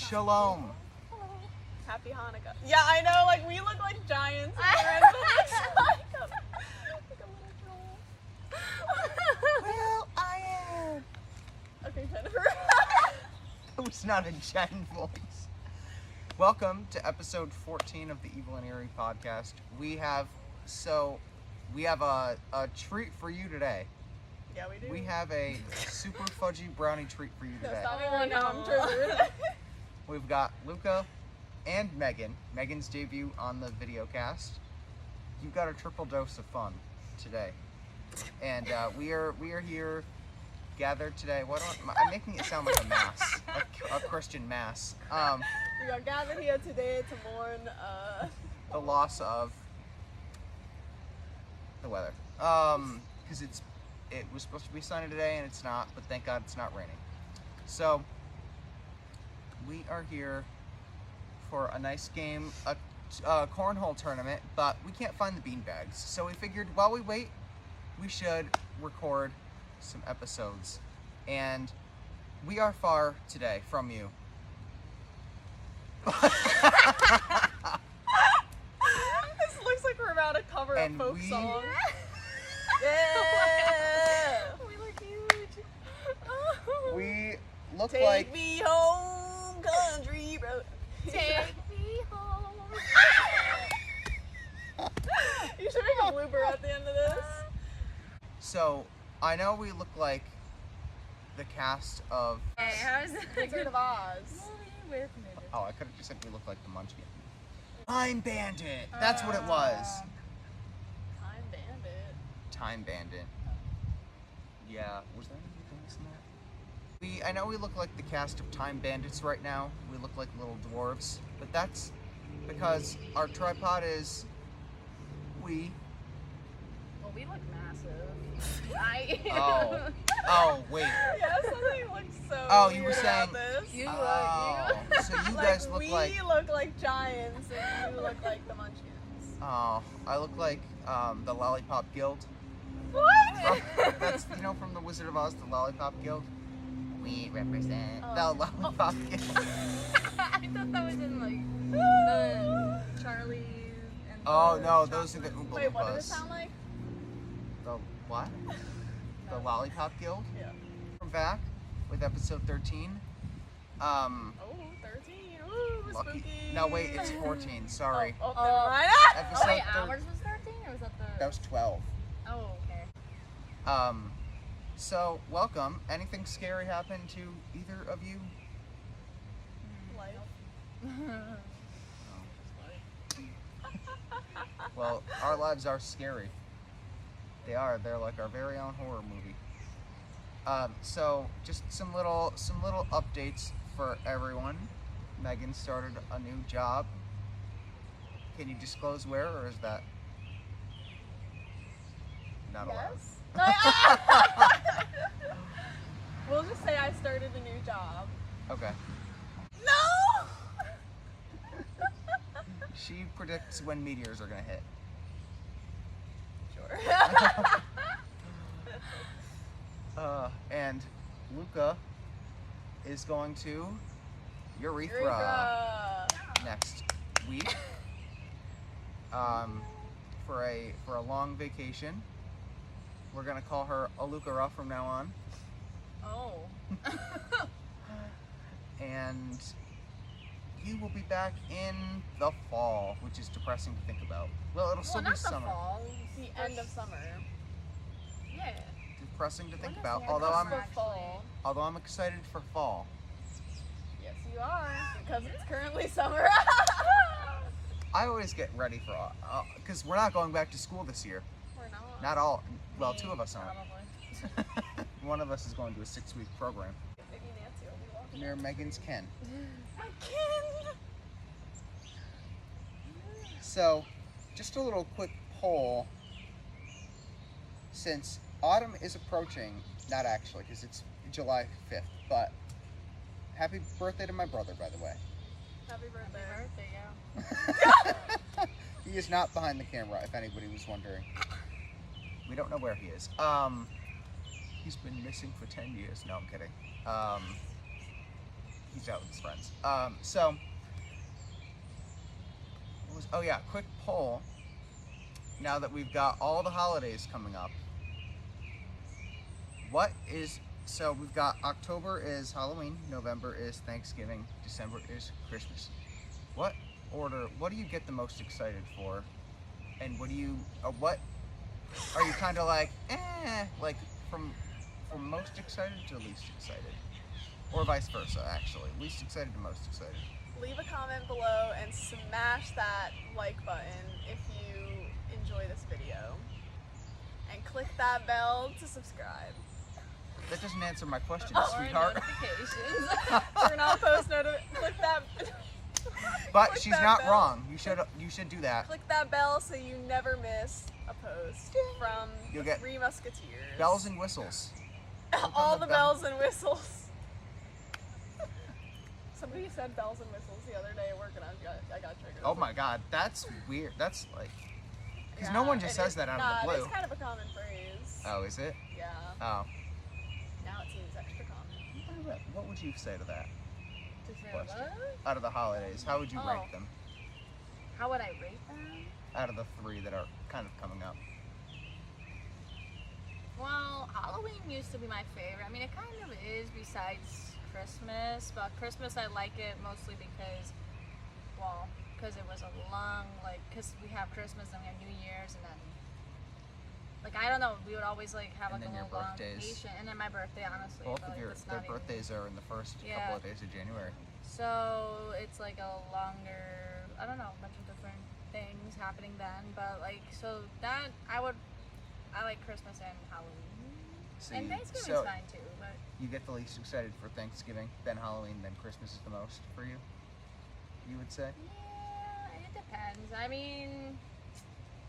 Shalom. Happy Hanukkah. Yeah, I know, like, we look like giants. And Lorenzo looks like a little troll. Well, I am. Okay, Jennifer. That was not a Jen voice. Welcome to episode 14 of the Evil and Eerie Podcast. We have a treat for you today. Yeah, we do. We have a super fudgy brownie treat for you today. Stop being triggered. We've got Luca and Meghan. Meghan's debut on the video cast. You've got a triple dose of fun today. And we are here gathered today. I'm making it sound like a mass, a Christian mass. We are gathered here today to mourn the loss of the weather. Because it was supposed to be sunny today and it's not, but thank God it's not raining. So we are here for a nice game, a cornhole tournament, but we can't find the beanbags. So we figured while we wait, we should record some episodes. And we are far today from you. This looks like we're about to cover a folk song. Yeah! We look huge. We look Take like... me home, country road. Take me home. You should make a blooper at the end of this. So, I know we look like the cast of... Hey, how's Wizard of Oz. Movie with midgets. Oh, I could have just said we look like the Munchkin. Time Bandit! That's what it was. Time Bandit. Time Bandit. Yeah, was there anything famous in that? I know we look like the cast of Time Bandits right now. We look like little dwarves, but that's because our tripod is we. Well, we look massive. Oh, wait. Yeah, something looks so Oh, weird you were saying- about this. You So you guys look we like. look like giants and you look like the Munchkins. Oh, I look like the Lollipop Guild. What? That's from the Wizard of Oz, the Lollipop Guild. We represent the Oh. Lollipop Guild. I thought that was in like the Charlie and Oh the no, those are the Chocolate- Oompa Wait, what did it Loompas. sound like? The what? The Lollipop Guild. Yeah. We're back with episode 13. Oh, 13. Ooh, Lucky. spooky. No, wait, it's 14. Sorry. Oh, Oh. never mind. Episode Oh wait, thir- ours was 13 or was that the? That was 12. Oh, okay. So welcome. Anything scary happen to either of you? Life. Well, our lives are scary. They are. They're like our very own horror movie. So just some little updates for everyone. Meghan started a new job. Can you disclose where, or is that not allowed? Yes. We'll just say I started a new job. Okay. No! She predicts when meteors are gonna hit. Sure. And Luca is going to Urethra Eureka. next week for a long vacation. We're gonna call her Alucara from now on, Oh. and you will be back in the fall, which is depressing to think about. Well, it'll still Well, be not the summer. fall. The end of summer. Yeah. Depressing to think When is about. the Although cusp I'm of fall. excited for fall. Yes, you are. Because it's currently summer. I always get ready for because we're not going back to school this year. We're not. Not all. Well, Me, two of us aren't. probably. One of us is going to a 6-week program. Maybe Nancy will be walking. Near Megan's Ken. My kin. So, just a little quick poll. Since autumn is approaching, not actually, because it's July 5th, but happy birthday to my brother, by the way. Happy birthday. Happy birthday, yeah. He is not behind the camera, if anybody was wondering. We don't know where he is. He's been missing for 10 years. No, I'm kidding. he's out with his friends. Quick poll. Now that we've got all the holidays coming up, we've got October is Halloween, November is Thanksgiving, December is Christmas. What do you get the most excited for? And what are you kind of like from most excited to least excited? Or vice versa, actually. Least excited to most excited. Leave a comment below and smash that like button if you enjoy this video. And click that bell to subscribe. That doesn't answer my question, Or sweetheart. notifications. Turn on post notifications. Click that. But click she's that not bell. wrong. You should do that. Click that bell so you never miss a post from You'll the get Three Musketeers. Bells and whistles. All the bells and whistles. Somebody said bells and whistles the other day at work and I got triggered. Oh my god, that's weird. That's like, because no one just says that out of the blue. It's kind of a common phrase. Oh, is it? Yeah. Oh. Now it seems extra common. What would you say to that? To say Question. what? Out of the holidays, how would you Oh. rank them? How would I rate them? Out of the 3 that are kind of coming up. Well, Halloween used to be my favorite. I mean, it kind of is besides Christmas, but Christmas I like it mostly because it was a long, because we have Christmas and we have New Year's and then, I don't know, we would always have And a then your little long birthdays. vacation, and then my birthday, honestly. Both but, of it's their not even- birthdays are in the first couple of days of January. So it's a longer, I don't know, a bunch of different things happening then, but so that I like Christmas and Halloween. See, And Thanksgiving's so fine too, but you get the least excited for Thanksgiving, then Halloween, then Christmas is the most for you? You would say? yeah, it depends. I mean,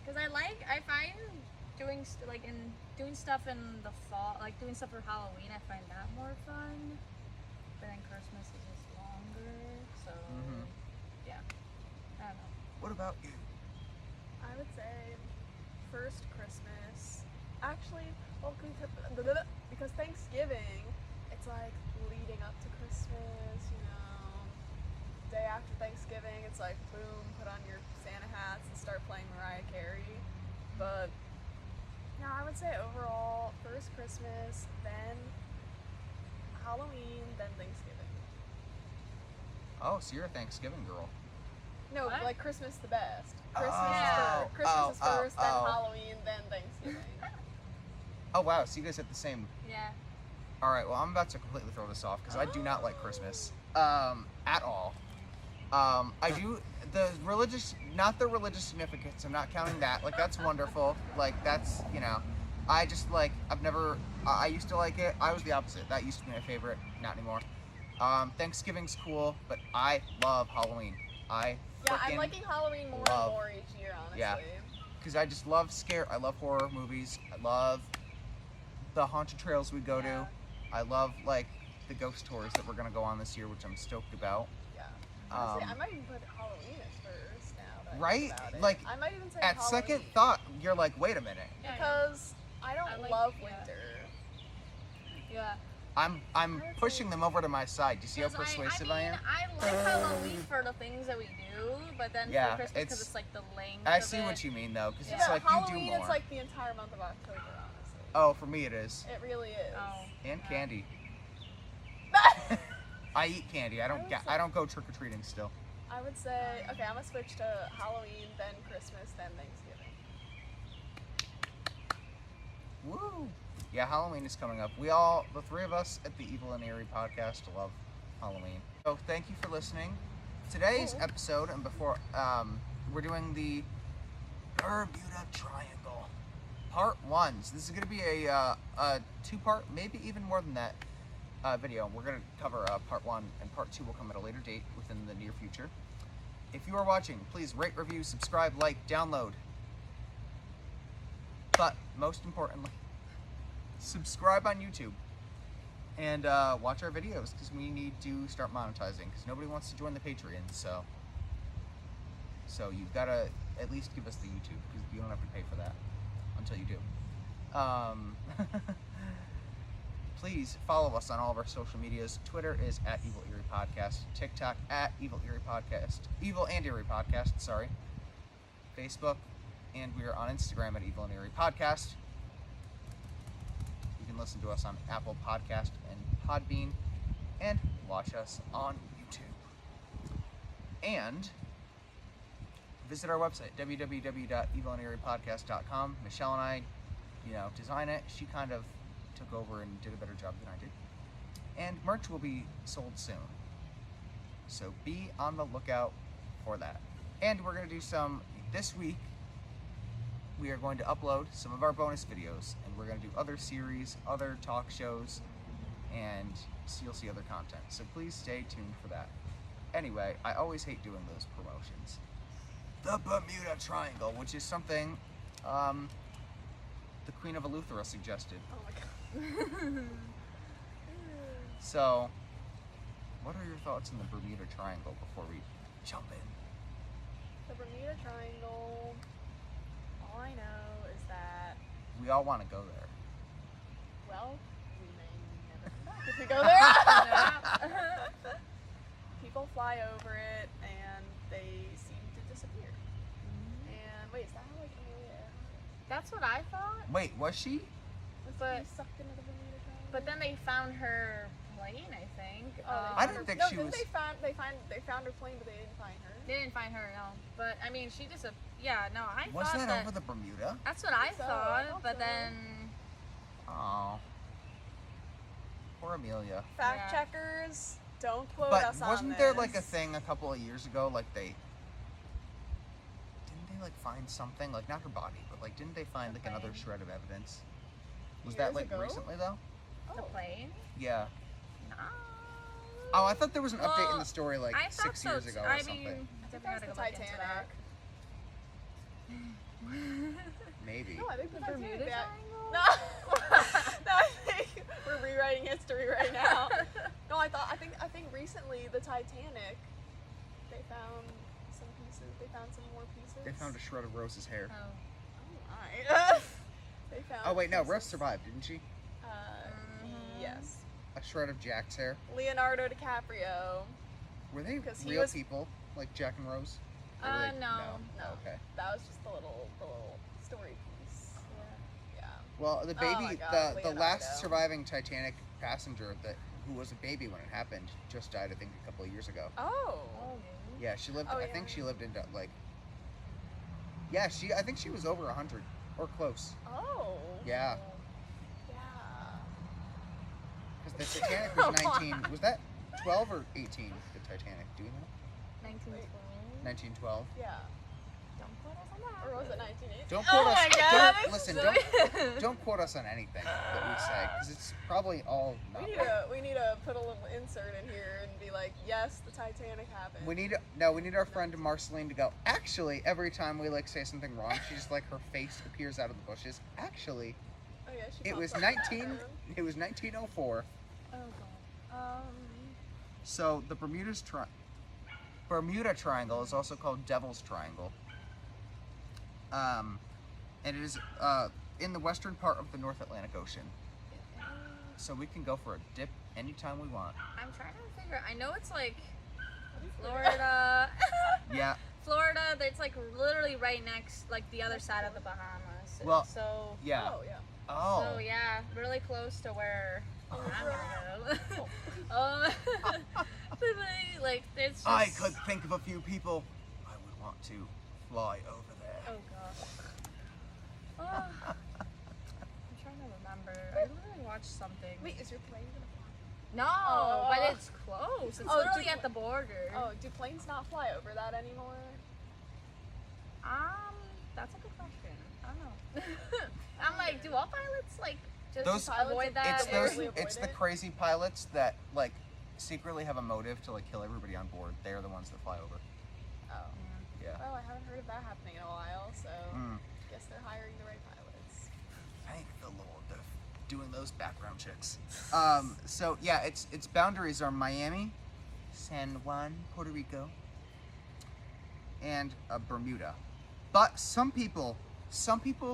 because I find doing doing stuff in the fall, doing stuff for Halloween, I find that more fun. But then Christmas is just longer, so yeah, I don't know. What about you? I would say first Christmas. Actually, because Thanksgiving, it's leading up to Christmas, Day after Thanksgiving, it's boom, put on your Santa hats and start playing Mariah Carey. But no, I would say overall, first Christmas, then Halloween, then Thanksgiving. Oh, so you're a Thanksgiving girl. No, What? Christmas the best. Oh, Christmas is first, then oh. Halloween, then Thanksgiving. Oh wow, so you guys have the same. Yeah. Alright, well I'm about to completely throw this off because I do not like Christmas. At all. I do not the religious significance, I'm not counting that. That's wonderful. That's, I just I used to like it. I was the opposite. That used to be my favorite, not anymore. Thanksgiving's cool, but I love Halloween. Yeah, I'm liking Halloween more and more each year, honestly. Yeah. Because I just love I love horror movies. I love the haunted trails we go to. I love the ghost tours that we're gonna go on this year, which I'm stoked about. Yeah. Honestly, I might even put Halloween as first now. That I Right? think about it. I might even say At Halloween. second thought, you're wait a minute. Because I don't love winter. Yeah. I'm pushing them over to my side. Do you see how 'Cause persuasive I am? I like Halloween for the things that we do, but then Yeah, for Christmas it's- because it's the length I of see it. what you mean though, because Yeah. it's No, you do Halloween, more. it's the entire month of October, honestly. Oh, for me it is. It really is. Oh. And candy. I eat candy. I don't go trick or treating still. I would say, okay, I'm gonna switch to Halloween, then Christmas, then Thanksgiving. Woo! Yeah, Halloween is coming up. The 3 of us at the Evil and Eerie Podcast love Halloween. So thank you for listening. Today's episode, and before, we're doing the Bermuda Triangle, part 1. So this is going to be a 2-part, maybe even more than that, video. We're going to cover part 1, and part 2 will come at a later date within the near future. If you are watching, please rate, review, subscribe, like, download. But most importantly, subscribe on YouTube and watch our videos because we need to start monetizing because nobody wants to join the Patreon. So you've got to at least give us the YouTube because you don't have to pay for that until you do. please follow us on all of our social medias. Twitter is at Evil Eerie Podcast. TikTok at Evil Eerie Podcast. Evil and Eerie Podcast, sorry. Facebook, and we are on Instagram at Evil and Eerie Podcast. You can listen to us on Apple Podcast and Podbean, and watch us on YouTube. And visit our website, www.evilandeeriepodcast.com. Michelle and I, design it. She kind of took over and did a better job than I did. And merch will be sold soon. So be on the lookout for that. And we're going to do this week, we are going to upload some of our bonus videos. And we're going to do other series, other talk shows, and you'll see other content. So please stay tuned for that. Anyway, I always hate doing those promotions. The Bermuda Triangle, which is something the Queen of Eleuthera suggested. Oh my god. So, what are your thoughts on the Bermuda Triangle before we jump in? The Bermuda Triangle, all I know is that, We all want to go there. well, we may never come back if we go there. People fly over it and they seem to disappear. And wait, is that how Amelia Earhart That's what I thought. Wait, was she? was But- sucked into the Bermuda Triangle? But then they found her plane, I think. I didn't think she was- They found her plane, but they didn't find her. They didn't find her, no. But I mean, she just. Yeah, no, I Was thought that over the Bermuda? That's what I So, I thought. thought But so. then. Oh. Poor Amelia. Fact Yeah. checkers, don't quote But us on wasn't there like a this. thing a couple of years ago, like didn't they like find something, like not her body, but like didn't they find The like another plane. shred of evidence? Was that Years like ago? recently though? The Oh. plane? Yeah. No. Oh, I thought there was an update in Well, the story like I thought 6 so years too. ago or I something. mean, I think definitely that's gotta the go back into Titanic. Maybe. No, I think the Bermuda Titanic. Triangle? No, no, I think we're rewriting history right now. No, I think recently the Titanic, they found some pieces. They found some more pieces. They found a shred of Rose's hair. Oh. Oh my. They found. Oh wait, no, pieces. Rose survived, didn't she? Yes. A shred of Jack's hair. Leonardo DiCaprio. Were they 'Cause he real was- people, like Jack and Rose? Or were they- No. No. Okay. That was just the little story piece. Yeah. Well, the Oh baby, my God, the last Leonardo. surviving Titanic passenger who was a baby when it happened just died, I think, a couple of years ago. Oh. Oh, Yeah, she lived. Oh, I yeah. think she lived into like. Yeah, I think she was over 100 or close. Oh. Yeah, Yeah. because the Titanic was 19. Was that 12 or 18? The Titanic, do you know? 1912. 1912. Yeah. Don't quote us on that. Or was it 1980? Don't Oh quote my us. God, Don't listen. Don't quote us on anything that we say, because it's probably all not. We need to put a little insert in here and be like, yes, the Titanic happened. We need our friend Marceline to go. Actually, every time we like say something wrong, she just like her face appears out of the bushes. Actually, Oh yeah, she it pops was up. 1904. Oh god. So the Bermuda Triangle is also called Devil's Triangle. And it is in the western part of the North Atlantic Ocean. So we can go for a dip anytime we want. I'm trying to figure. I know it's like Florida. Yeah. Florida. It's like literally right next, like the other side of the Bahamas. Well, so. Yeah. Oh yeah. Oh. So yeah, really close to where I'm gonna go. Like it's just. I could think of a few people I would want to fly over there. Oh god. I'm trying to remember. I literally watched something. Wait, is your plane gonna fly? No, Oh. but it's close. It's Oh, literally do- at the border. Oh, do planes not fly over that anymore? That's a good question. I don't know. I'm like, do all pilots like just Those- avoid that? It's They those. really avoid It's the it. crazy pilots that like secretly have a motive to like kill everybody on board. They are the ones that fly over. Oh. Yeah. Well, I haven't heard of that happening in a while, so Mm. guess they're hiring the right pilots. Thank the Lord, they're doing those background checks. So yeah, its boundaries are Miami, San Juan, Puerto Rico, and Bermuda. But some people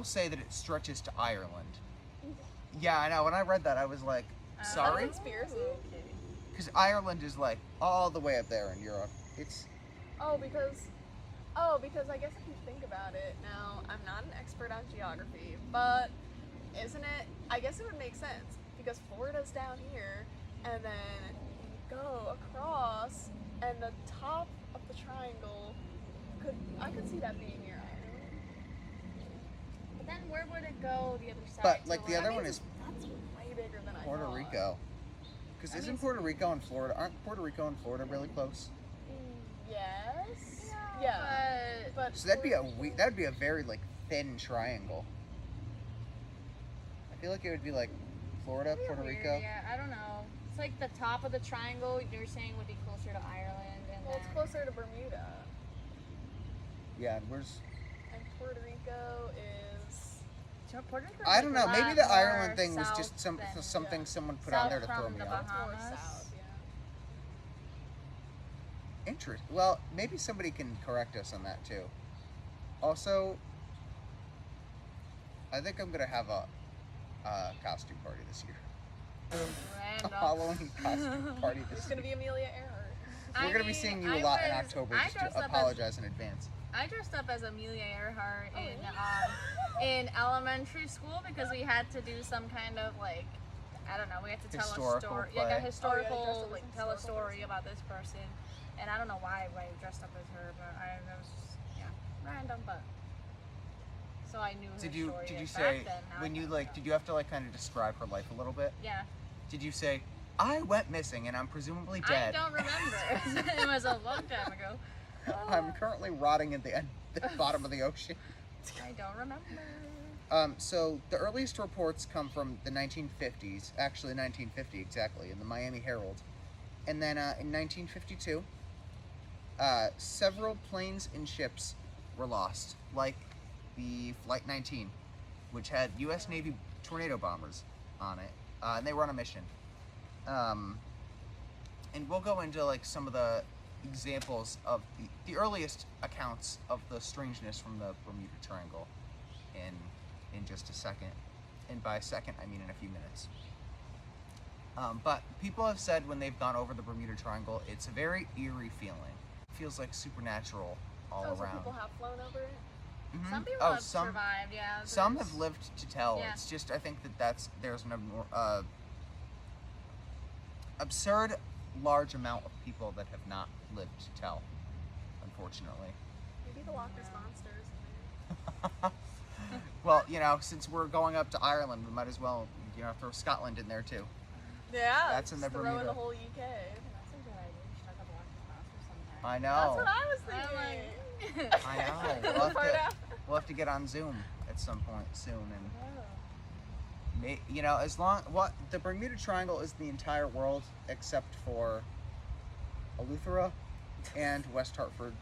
say that it stretches to Ireland. Yeah, I know. When I read that, I was like, Sorry? Conspiracy? Okay. Because Ireland is like all the way up there in Europe. It's Oh, because I guess if you think about it, now I'm not an expert on geography, but isn't it? I guess it would make sense because Florida's down here, and then you go across, and the top of the triangle I could see that being your island. But then where would it go the other side? but to, like the other one is That's way bigger than I Puerto thought. Rico. Because I mean, isn't Puerto Rico and Florida? Aren't Puerto Rico and Florida really close? Yes. Yeah. But So that'd be a very like thin triangle. I feel like it would be like Florida, That'd be Puerto weird, Rico. Yeah, I don't know. It's like the top of the triangle. You're saying would be closer to Ireland, and well, it's then closer to Bermuda, Yeah, and where's and Puerto Rico is. Puerto Rico. I don't know. Maybe the Ireland thing was south just than- something yeah. someone put South on there to from throw me the off. It's more Bahamas. south, yeah. Interest. Well, maybe somebody can correct us on that too. Also, I think I'm gonna have a costume party this year. A Random. Halloween costume party It's this gonna year. be Amelia Earhart. We're gonna be seeing you a lot in October. I Just dressed to up apologize in advance. I dressed up as Amelia Earhart Oh, in really? in elementary school because we had to do some kind of like, I don't know, we had to tell a Historical story, play. like a Oh, yeah, you dressed historical, up like as a tell a historical story person. about this person, and I don't know why I dressed up as her, but I was just random, but so I knew her Did you story. and say back then, now when I you don't like? know. Did you have to like kind of describe her life a little bit? Yeah, Did you say I went missing and I'm presumably dead? I don't remember. It was a long time ago. I'm currently rotting at the bottom of the ocean. I don't remember. So the earliest reports come from the 1950s, actually 1950 exactly, in the Miami Herald. And then in 1952, several planes and ships were lost, like the Flight 19, which had U.S. Navy tornado bombers on it, and they were on a mission. And we'll go into like some of the examples of the earliest accounts of the strangeness from the Bermuda Triangle in just a second. And by a second, I mean in a few minutes. But people have said when they've gone over the Bermuda Triangle, it's a very eerie feeling. It feels like supernatural all Oh, so around. people have flown over it? Mhm. Some people Oh, have survived, yeah. some there's- have lived to tell. Yeah. It's just I think there's an absurd large amount of people that have not lived to tell, unfortunately. Maybe the Loch Ness Yeah. Monsters. Well, since we're going up to Ireland, we might as well, throw Scotland in there too. Yeah. That's in just the throw in Bermuda. the whole UK. That's a good idea. We should talk about Loch Ness Monster sometime. I That's what know. I was I'm thinking. like, I know. Gonna find out. We'll have to get on Zoom at some point soon, and oh. as long the Bermuda Triangle is the entire world except for Eleuthera and West Hartford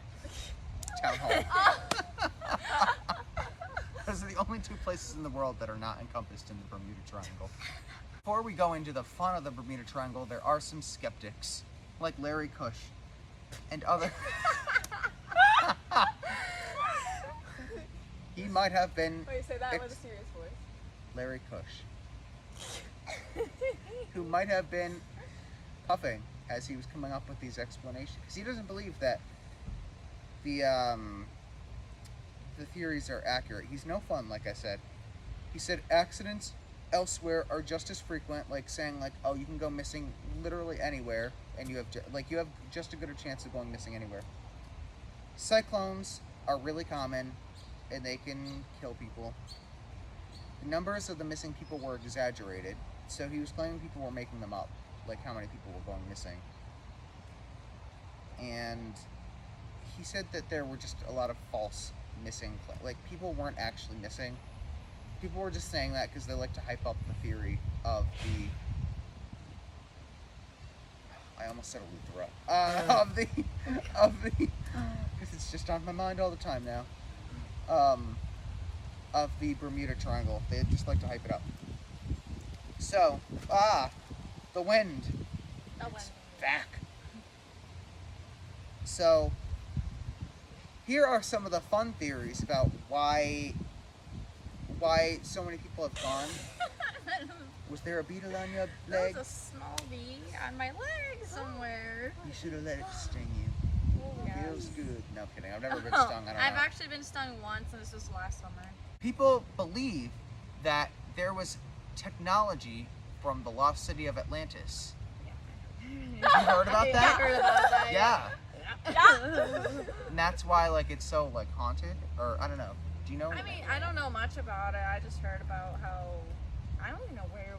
Town Hall. Those are the only two places in the world that are not encompassed in the Bermuda Triangle. Before we go into the fun of the Bermuda Triangle, there are some skeptics, like Larry Cush and other. He might have been Wait, say that with a serious voice. Larry Cush, who might have been puffing as he was coming up with these explanations, because he doesn't believe that the theories are accurate. He's no fun, like I said. He said accidents elsewhere are just as frequent, like saying like, oh, you can go missing literally anywhere, and you have just a good a chance of going missing anywhere. Cyclones are really common, and they can kill people. The numbers of the missing people were exaggerated, so he was claiming people were making them up, like how many people were going missing. And he said that there were just a lot of false missing, like people weren't actually missing. People were just saying that because they like to hype up the theory of the. I almost said Eleuthera. Of the, because it's just on my mind all the time now. Of the Bermuda Triangle. They just like to hype it up. So, the wind. That It's one. back. So, here are some of the fun theories about why so many people have gone. Was there a beetle on your There leg? was a small bee on my leg somewhere. You should have let it sting you. Yes. Feels good. No kidding. I've never been stung. I don't I've know. actually been stung once, and this was last summer. People believe that there was technology from the lost city of Atlantis. You heard about I that? heard about that. Yeah. Yeah. And that's why like it's so like haunted, or I don't know. Do you know? I mean, I don't know much about it. I just heard about how I don't even know where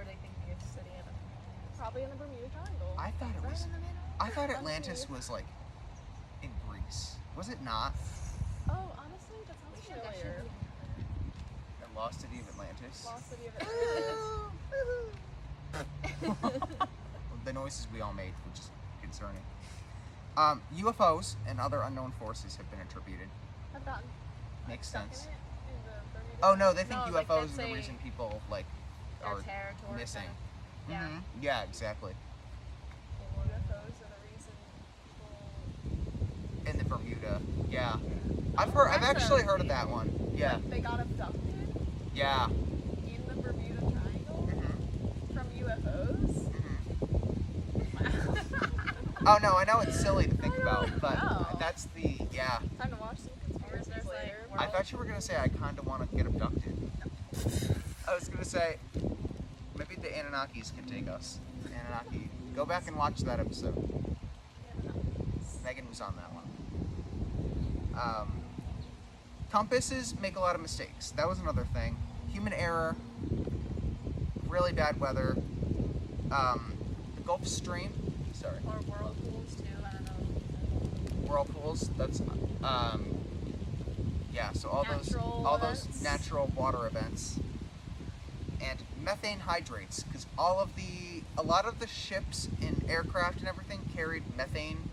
they think the city of Atlantis. Probably in the Bermuda Triangle. I thought it Right was. in the middle. I thought Atlantis was like in Greece. Was it not? Oh, honestly, that sounds familiar. The lost city of Atlantis. Lost City of Atlantis. The noises we all made, which is concerning. UFOs and other unknown forces have been attributed. I've gotten Makes stuck sense. in it in the Bermuda Oh no, they think No, like, UFOs that's are the a- reason people like Their are territory. missing. Yeah. Mhm. Yeah, exactly. UFOs are the reason people In the Bermuda. Yeah. I've That's actually a- heard of that one. Yeah. they got abducted Yeah. in the Bermuda Triangle Mhm. from UFOs. Mhm. Oh no, I know it's silly to think I about, don't but know. that's the yeah. Time to watch some conspiracies There's, like, later. I thought you were gonna say I kind of want to get abducted. I was gonna say maybe the Anunnakis can take us. Anunnaki. Go back and watch that episode. Megan was on that one. Compasses make a lot of mistakes. That was another thing. Human error. Really bad weather. The Gulf Stream. Sorry. Or whirlpools too. I don't know. Whirlpools. That's yeah. So all Natural those events. natural water events. And methane hydrates, because a lot of the ships and aircraft and everything carried methane,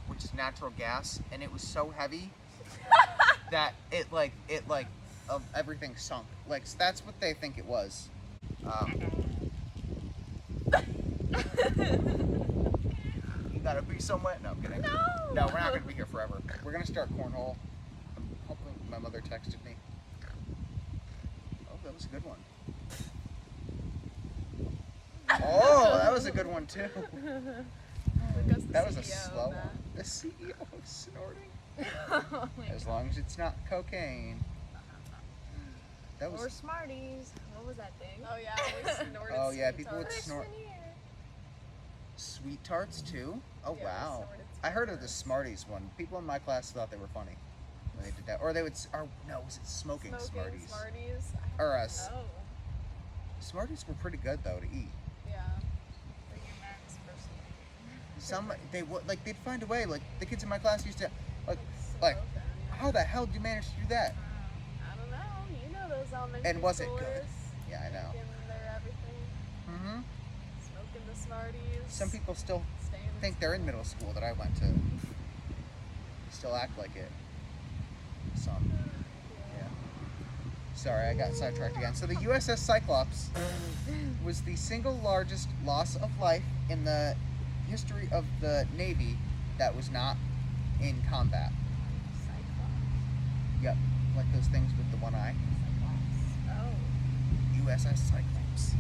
which is natural gas, and it was so heavy that it everything sunk. Like so that's what they think it was. You gotta be somewhere. No, I'm kidding. No, we're not gonna be here forever. We're gonna start cornhole. I'm hoping my mother texted me. Oh, that was a good one. Oh, that was a good one too. Lucas, the That was a CEO of slow that. one. The CEO was snorting. Oh my As long as it's not cocaine. That Or was. Smarties. What was that thing? Oh yeah, we snorted Oh, yeah, sweet people would tarts. snort. Sweet tarts too? Oh Yeah, we wow. snorted I heard of sweet the tarts. Smarties one. People in my class thought they were funny when they did that. Or they would. Or no, was it smoking Smarties? Smarties. Or Oh. Smarties were pretty good though to eat. Yeah. Like your man's personality. Some they would like they'd find a way. Like the kids in my class used to like Like, how the hell did you manage to do that? I don't know. You know those elementary And was it good? schoolers Yeah, I know. making their everything, Mm-hmm. smoking the Smarties. Some people still staying in think they're in middle school that I went to. Still act like it. Some. Yeah. Sorry, I got sidetracked again. So the USS Cyclops was the single largest loss of life in the history of the Navy that was not in combat. Yep, like those things with the one eye. Oh. USS Cyclops.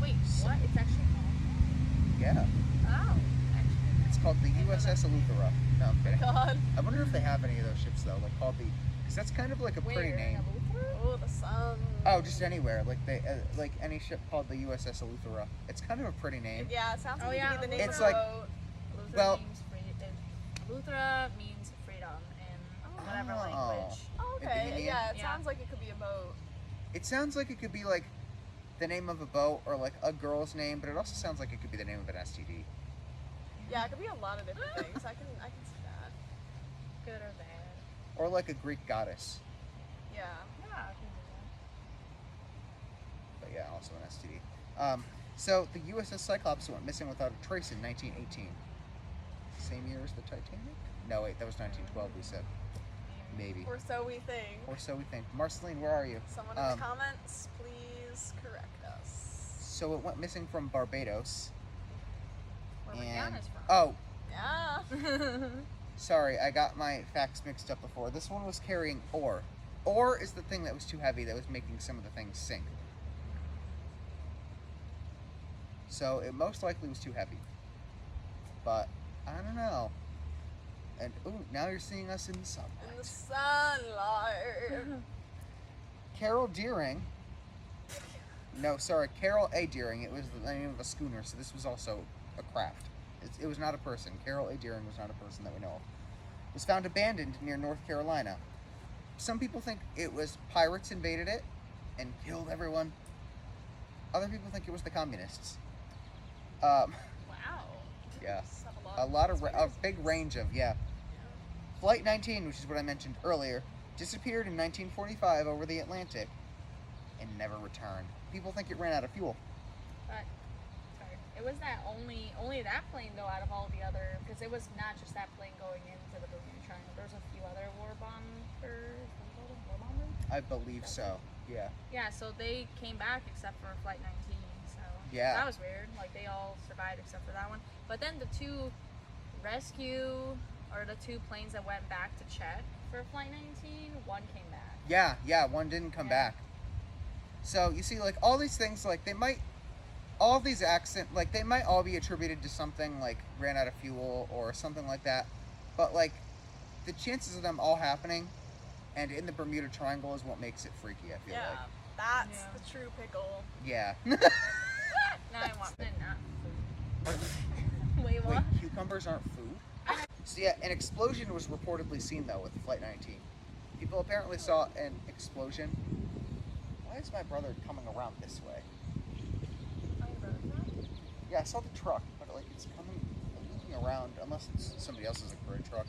Wait, what? It's actually called? Yeah, Oh. Actually. it's called the USS Eleuthera. No, I'm kidding. God. I wonder if they have any of those ships though, like called the, because that's kind of like a pretty Where? name. Oh, the sun. Oh, just anywhere, like they, like any ship called the USS Eleuthera. It's kind of a pretty name. Yeah, it sounds Oh, like yeah, it could be the name It's of a like- boat. Luthra Well- means Luthra means freedom in whatever Oh. language. Oh, It'd okay. be Yeah, it Yeah. sounds like it could be a boat. It sounds like it could be like the name of a boat or like a girl's name, but it also sounds like it could be the name of an STD. Yeah, it could be a lot of different things. I can see that. Good or bad. Or like a Greek goddess. Yeah. Yeah, I can do But yeah, also an STD. So the USS Cyclops went missing without a trace in 1918. Same year as the Titanic? No, wait, that was 1912 we said. that. Maybe. Or so we think. Or so we think. Marceline, where are you? Someone in the comments, please correct us. So it went missing from Barbados. Where And Rihanna's from. oh, Yeah. sorry, I got my facts mixed up before. This one was carrying ore. Ore is the thing that was too heavy that was making some of the things sink. So it most likely was too heavy. But I don't know. And now you're seeing us in the sunlight. In the sunlight. Carol Deering. No, sorry, Carol A. Deering. It was the name of a schooner, so this was also a craft. It was not a person. Carol A. Deering was not a person that we know of. Was found abandoned near North Carolina. Some people think it was pirates invaded it and killed everyone. Other people think it was the communists. Wow. Yeah. Have A big range of, Flight 19, which is what I mentioned earlier, disappeared in 1945 over the Atlantic and never returned. People think it ran out of fuel. But, sorry, it was that only that plane though out of all the other, because it was not just that plane going into the Bermuda Triangle. There's a few other war bombers. I believe so. Yeah. Yeah, so they came back except for Flight 19. So Yeah. that was weird. Like they all survived except for that one. But then the two planes that went back to check for Flight 19, one came back. Yeah, one didn't come back. So you see, like all these things, like they might all be attributed to something like ran out of fuel or something like that. But like the chances of them all happening and in the Bermuda Triangle is what makes it freaky, I feel like. That's the true pickle. Yeah. Now I want it not food. Wait, what? Wait, cucumbers aren't food? So yeah, an explosion was reportedly seen though with Flight 19. People apparently saw an explosion. Why is my brother coming around this way? Yeah, I saw the truck, but like it's moving around unless it's somebody else's gray truck.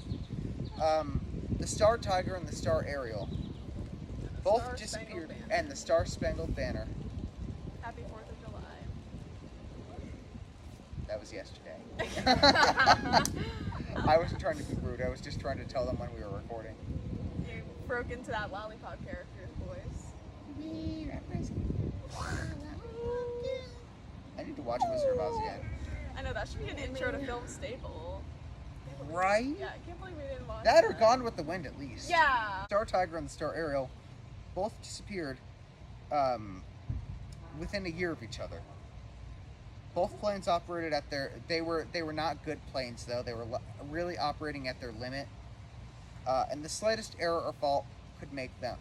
The Star Tiger and the Star Ariel both disappeared, and the Star Spangled Banner. Happy 4th of July. That was yesterday. I wasn't trying to be rude. I was just trying to tell them when we were recording. You broke into that lollipop character's voice. I need to watch Wizard of Oz again. I know, that should be an intro to film staple. Right? Yeah, I can't believe we didn't watch That or Gone with the Wind at least. Yeah. Star Tiger and the Star Ariel both disappeared within a year of each other. Both planes operated at they were not good planes though. They were really operating at their limit. And the slightest error or fault could make them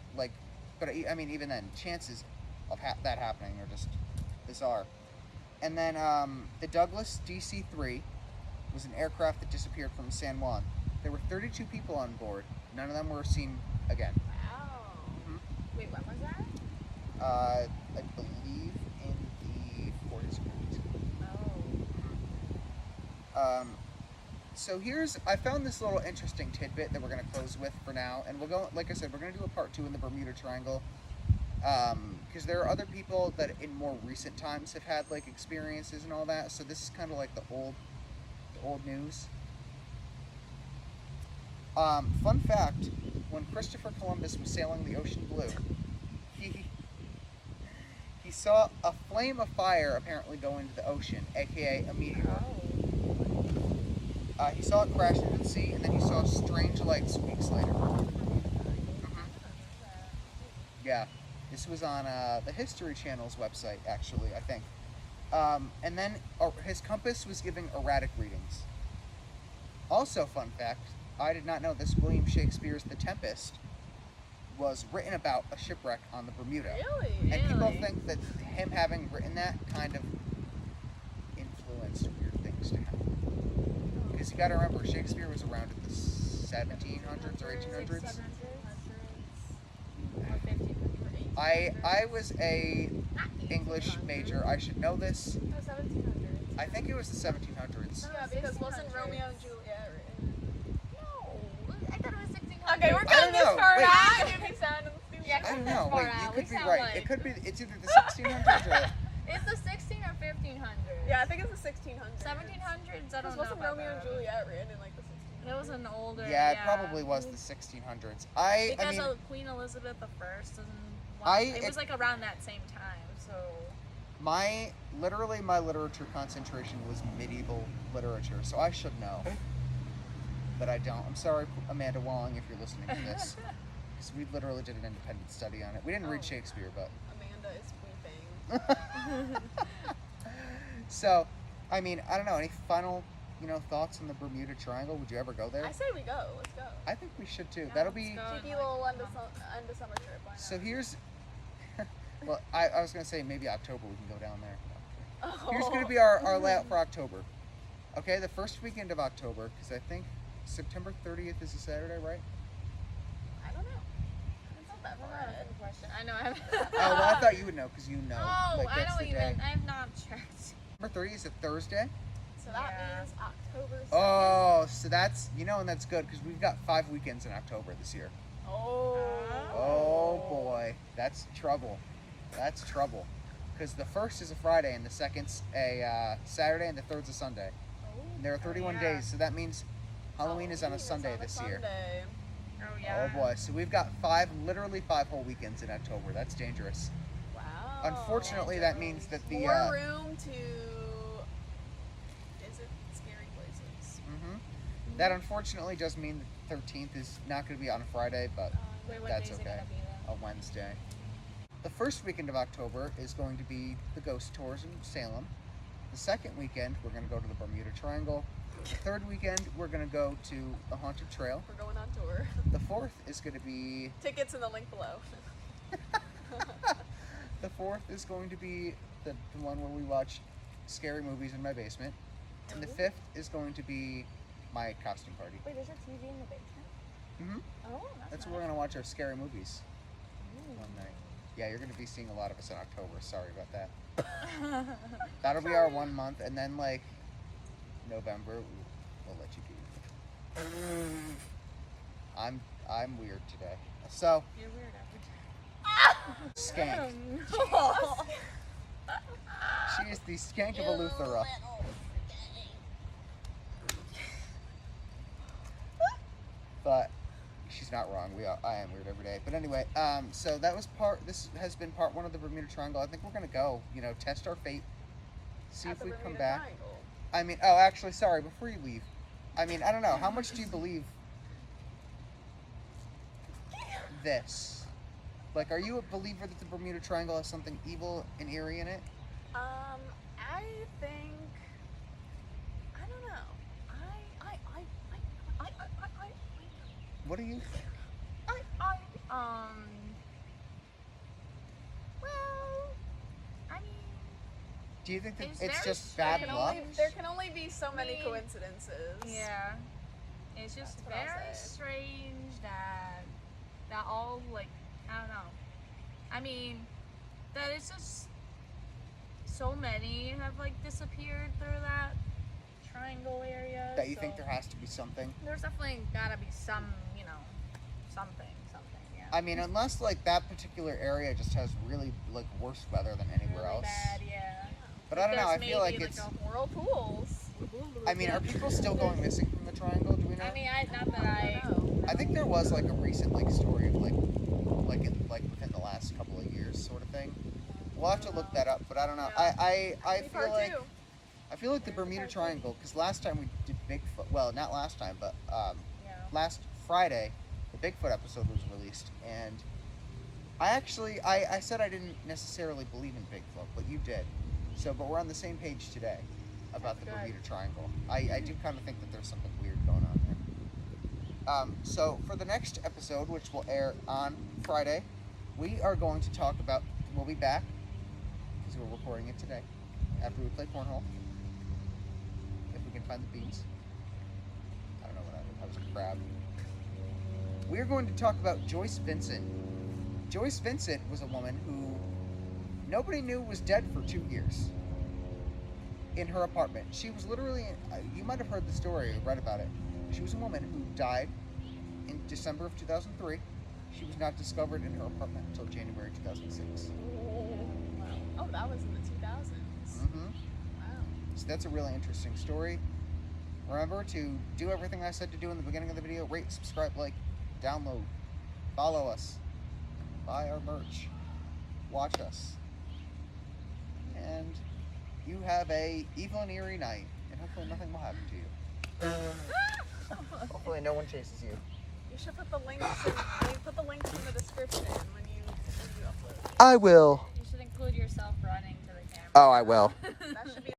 but I mean even then chances of that happening are just bizarre. And then the Douglas DC-3 was an aircraft that disappeared from San Juan. There were 32 people on board. None of them were seen again. Wow. Mm-hmm. Wait, when was that? I believe in the 40s. Oh. So I found this little interesting tidbit that we're going to close with for now. And we'll go, like I said, we're going to do a part 2 in the Bermuda Triangle. Because there are other people that in more recent times have had like experiences and all that. So this is kind of like the old news. Fun fact, when Christopher Columbus was sailing the ocean blue, he saw a flame of fire apparently go into the ocean, aka a meteor. He saw it crash into the sea, and then he saw strange lights weeks later. Yeah, this was on the History Channel's website, actually, I think. And then his compass was giving erratic readings. Also, fun fact, I did not know this, William Shakespeare's The Tempest was written about a shipwreck on the Bermuda. Really? And people think that him having written that kind of influenced weird things to happen. Because you gotta remember, Shakespeare was around in the 1700s or 1800s. I was a English major. I should know this. No, 1700s. I think it was the 1700s. Yeah, because wasn't Romeo and Juliet written? No, I thought it was 1600. Okay, we're I cutting don't this know. part Wait. out. Give me sound stupid. Yeah, I don't cut know. this Wait, part you out. could We be sound right. like- It could be. It's either the 1600s or. It's the 16 or 1500s. Yeah, I think it's the 1600s. 1700s. I don't know. Wasn't about Romeo and that. Juliet written in like the 1600s? It was an older. Yeah, it probably was the 1600s. I Because mean, of Queen Elizabeth I I- it was like around that same time. So my literature concentration was medieval literature, so I should know. But I don't. I'm sorry, Amanda Wong, if you're listening to this. Because we literally did an independent study on it. We didn't read Shakespeare, but... Amanda is weeping. So, I mean, I don't know. Any final, thoughts on the Bermuda Triangle? Would you ever go there? I say we go. Let's go. I think we should too. Yeah, That'll let's be. go. Cheeky little end of summer trip. Why not? So here's. Well, I was gonna say maybe October we can go down there. Oh. Here's gonna be our layout for October. Okay, the first weekend of October, because I think September 30th is a Saturday, right? I don't know. It's not that far That's a ahead. good question. I know I haven't. Oh, well, I thought you would know because you know. Oh, like, I that's know what the you day. meant. I have not checked. September 30th is a Thursday. So that Yeah. means October 2nd. Oh, so that's and that's good because we've got 5 weekends in October this year. Oh. Oh boy, that's trouble. That's trouble. Because the first is a Friday and the second's a Saturday and the third's a Sunday. And there are 31 yeah. days, so that means Halloween is on a Sunday this year. Sunday. Oh yeah. Oh boy, so we've got literally 5 whole weekends in October. That's dangerous. Wow. Unfortunately, that means that the more room to visit scary places. that unfortunately does mean the 13th is not going to be on a Friday, but Wait, what That's days okay. are gonna be then? a Wednesday. The first weekend of October is going to be the ghost tours in Salem. The second weekend, we're going to go to the Bermuda Triangle. The third weekend, we're going to go to the Haunted Trail. We're going on tour. The fourth is going to be Tickets in the link below. the fourth is going to be the one where we watch scary movies in my basement. And the fifth is going to be my costume party. Wait, there's a TV in the basement? Mm-hmm. Oh, That's nice. where we're going to watch our scary movies one night. Yeah, you're going to be seeing a lot of us in October. Sorry about that. That'll be our 1 month, and then like November, we'll let you be. I'm weird today. So You're weird every skank. time. She is the skank of Eleuthera. But she's not wrong. I am weird every day. But anyway, so that was this has been part 1 of the Bermuda Triangle. I think we're gonna go, test our fate, see if we come back. I mean, oh, actually, sorry, before you leave, I mean, I don't know, how much do you believe this? Like, are you a believer that the Bermuda Triangle has something evil and eerie in it? I think I don't know. What do you? Well, I mean, Do you think that It's it's very just bad strange. luck? There can only be so many mean, coincidences. yeah. It's just That's what I'll very say. strange that all, like, I don't know. I mean, that it's just so many have, like, disappeared through that triangle area. That you so think there has to be something? there's definitely gotta be some, something, yeah. I mean, unless like that particular area just has really like worse weather than anywhere really else. bad, yeah. But I don't know. I There's feel like maybe, it's. a Whirlpools. I mean, are people still going missing from the triangle? Do we know? I mean, not that I. know. I think there was like a recent like story of like within the last couple of years sort of thing. We'll have to look that up, but I don't know. Yeah. I Maybe feel part like 2. I feel like the Bermuda Triangle, because last time we did Bigfoot. Well, not last time, but Yeah. last Friday, the Bigfoot episode was released, and I said I didn't necessarily believe in Bigfoot, but you did. So, but we're on the same page today about That's the good. Bermuda Triangle. I do kind of think that there's something weird going on there. So for the next episode, which will air on Friday, we are going to talk about. We'll be back because we're recording it today after we play cornhole. If we can find the beans. I don't know what I was a crab. We are going to talk about Joyce Vincent. Joyce Vincent was a woman who nobody knew was dead for 2 years in her apartment. She was literally, you might have heard the story or read about it. She was a woman who died in December of 2003. She was not discovered in her apartment until January 2006. Oh, that was in the 2000s. Mm-hmm. Wow. So that's a really interesting story. Remember to do everything I said to do in the beginning of the video. Rate, subscribe, like, download, follow us, buy our merch, watch us. And you have a evil and eerie night. And hopefully nothing will happen to you. Hopefully no one chases you. You should put the links in the description when you upload. I will. You should include yourself running to the camera. Oh, I will. That should be